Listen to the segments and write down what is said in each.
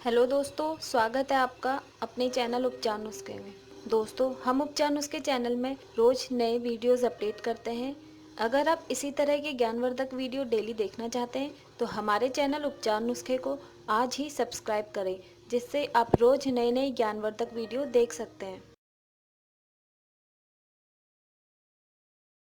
Hello दोस्तों, स्वागत है आपका अपने चैनल उपचार नुस्खे में। दोस्तों, हम उपचार नुस्खे चैनल में रोज नए वीडियोस अपडेट करते हैं। अगर आप इसी तरह के ज्ञानवर्धक वीडियो डेली देखना चाहते हैं तो हमारे चैनल उपचार नुस्खे को आज ही सब्सक्राइब करें, जिससे आप रोज नए नए ज्ञानवर्धक वीडियो देख सकते हैं।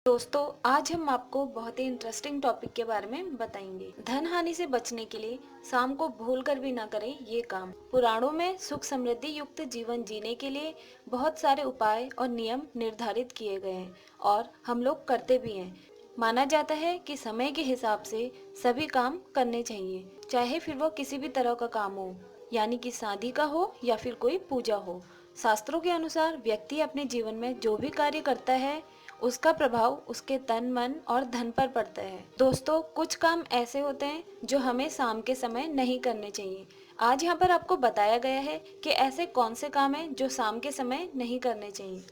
दोस्तों, आज हम आपको बहुत ही इंटरेस्टिंग टॉपिक के बारे में बताएंगे। धन हानि से बचने के लिए शाम को भूल कर भी ना करें ये काम। पुराणों में सुख समृद्धि युक्त जीवन जीने के लिए बहुत सारे उपाय और नियम निर्धारित किए गए हैं और हम लोग करते भी हैं। माना जाता है कि समय के हिसाब से सभी काम करने चाहिए, चाहे फिर वो किसी भी तरह का काम हो, यानी कि शादी का हो या फिर कोई पूजा हो। शास्त्रों के अनुसार व्यक्ति अपने जीवन में जो भी कार्य करता है उसका प्रभाव उसके तन मन और धन पर पड़ता है। दोस्तों, कुछ काम ऐसे होते हैं जो हमें शाम के समय नहीं करने चाहिए। आज यहाँ पर आपको बताया गया है कि ऐसे कौन से काम हैं जो शाम के समय नहीं करने चाहिए।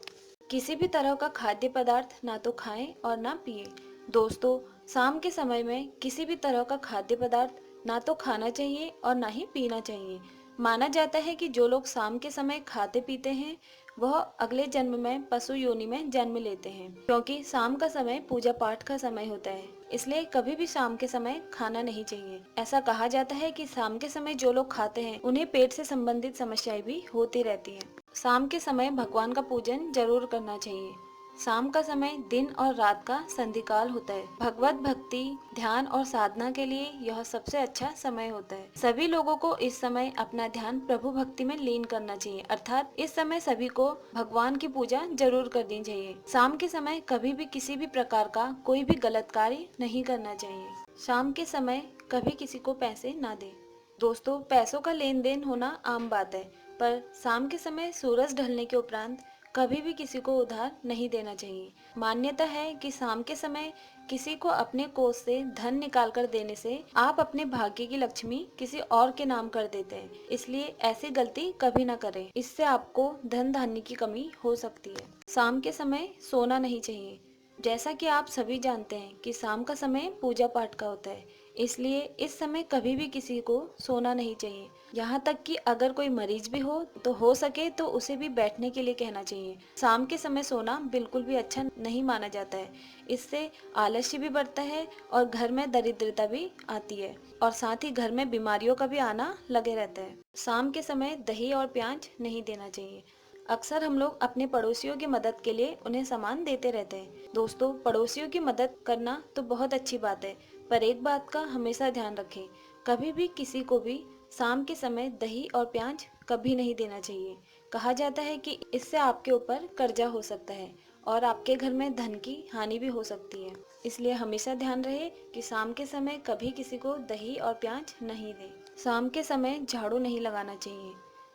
किसी भी तरह का खाद्य पदार्थ ना तो खाएं और ना पिए। दोस्तों, शाम के समय में किसी भी तरह का खाद्य पदार्थ ना तो खाना चाहिए और ना ही पीना चाहिए। माना जाता है कि जो लोग शाम के समय खाते पीते हैं वह अगले जन्म में पशु योनि में जन्म लेते हैं, क्योंकि शाम का समय पूजा पाठ का समय होता है। इसलिए कभी भी शाम के समय खाना नहीं चाहिए। ऐसा कहा जाता है कि शाम के समय जो लोग खाते हैं उन्हें पेट से संबंधित समस्याएं भी होती रहती हैं। शाम के समय भगवान का पूजन जरूर करना चाहिए। शाम का समय दिन और रात का संधिकाल होता है। भगवत भक्ति, ध्यान और साधना के लिए यह सबसे अच्छा समय होता है। सभी लोगों को इस समय अपना ध्यान प्रभु भक्ति में लीन करना चाहिए, अर्थात इस समय सभी को भगवान की पूजा जरूर करनी चाहिए। शाम के समय कभी भी किसी भी प्रकार का कोई भी गलत कार्य नहीं करना चाहिए। शाम के समय कभी किसी को पैसे ना दे। दोस्तों, पैसों का लेन देन होना आम बात है, पर शाम के समय सूरज ढलने के उपरांत कभी भी किसी को उधार नहीं देना चाहिए। मान्यता है कि शाम के समय किसी को अपने कोष से धन निकाल कर देने से आप अपने भाग्य की लक्ष्मी किसी और के नाम कर देते हैं, इसलिए ऐसी गलती कभी ना करें। इससे आपको धन धान्य की कमी हो सकती है। शाम के समय सोना नहीं चाहिए। जैसा कि आप सभी जानते हैं कि शाम का समय पूजा पाठ का होता है, इसलिए इस समय कभी भी किसी को सोना नहीं चाहिए। यहाँ तक कि अगर कोई मरीज भी हो सके तो उसे भी बैठने के लिए कहना चाहिए। शाम के समय सोना बिल्कुल भी अच्छा नहीं माना जाता है। इससे आलस्य भी बढ़ता है और घर में दरिद्रता भी आती है और साथ ही घर में बीमारियों का भी आना लगे रहता है। शाम के समय दही और प्याज नहीं देना चाहिए। अक्सर हम लोग अपने पड़ोसियों की मदद के लिए उन्हें सामान देते रहते हैं। दोस्तों, पड़ोसियों की मदद करना तो बहुत अच्छी बात है, पर एक बात का हमेशा ध्यान रखें, कभी भी किसी को भी शाम के समय दही और प्याज कभी नहीं देना चाहिए। कहा जाता है कि इससे आपके ऊपर कर्जा हो सकता है और आपके घर में धन की हानि भी हो सकती है। इसलिए हमेशा ध्यान रहे कि शाम के समय कभी किसी को दही और प्याज नहीं दें। शाम के समय झाड़ू नहीं लगाना चाहिए।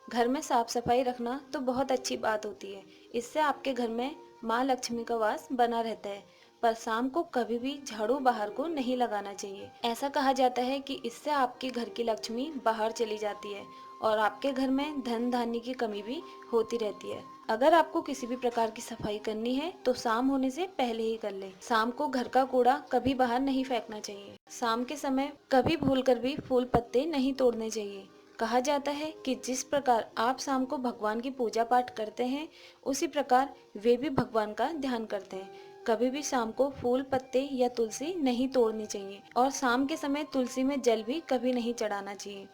घर में साफ सफाई रखना तो बहुत अच्छी बात होती है, इससे आपके घर में माँ लक्ष्मी का वास बना रहता है, पर शाम को कभी भी झाड़ू बाहर को नहीं लगाना चाहिए। ऐसा कहा जाता है कि इससे आपके घर की लक्ष्मी बाहर चली जाती है और आपके घर में धन धान्य की कमी भी होती रहती है। अगर आपको किसी भी प्रकार की सफाई करनी है तो शाम होने से पहले ही कर लें। शाम को घर का कूड़ा कभी बाहर नहीं फेंकना चाहिए। शाम के समय कभी भूलकर भी फूल पत्ते नहीं तोड़ने चाहिए। कहा जाता है कि जिस प्रकार आप शाम को भगवान की पूजा पाठ करते हैं, उसी प्रकार वे भी भगवान का ध्यान करते हैं। कभी भी शाम को फूल पत्ते या तुलसी नहीं तोड़नी चाहिए और शाम के समय तुलसी में जल भी कभी नहीं चढ़ाना चाहिए।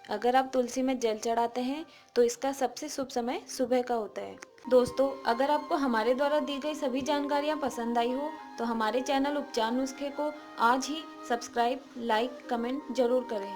अगर आप तुलसी में जल चढ़ाते हैं तो इसका सबसे शुभ समय सुबह का होता है। दोस्तों, अगर आपको हमारे द्वारा दी गई सभी जानकारियाँ पसंद आई हो तो हमारे चैनल उपचार नुस्खे को आज ही सब्सक्राइब, लाइक, कमेंट जरूर करें।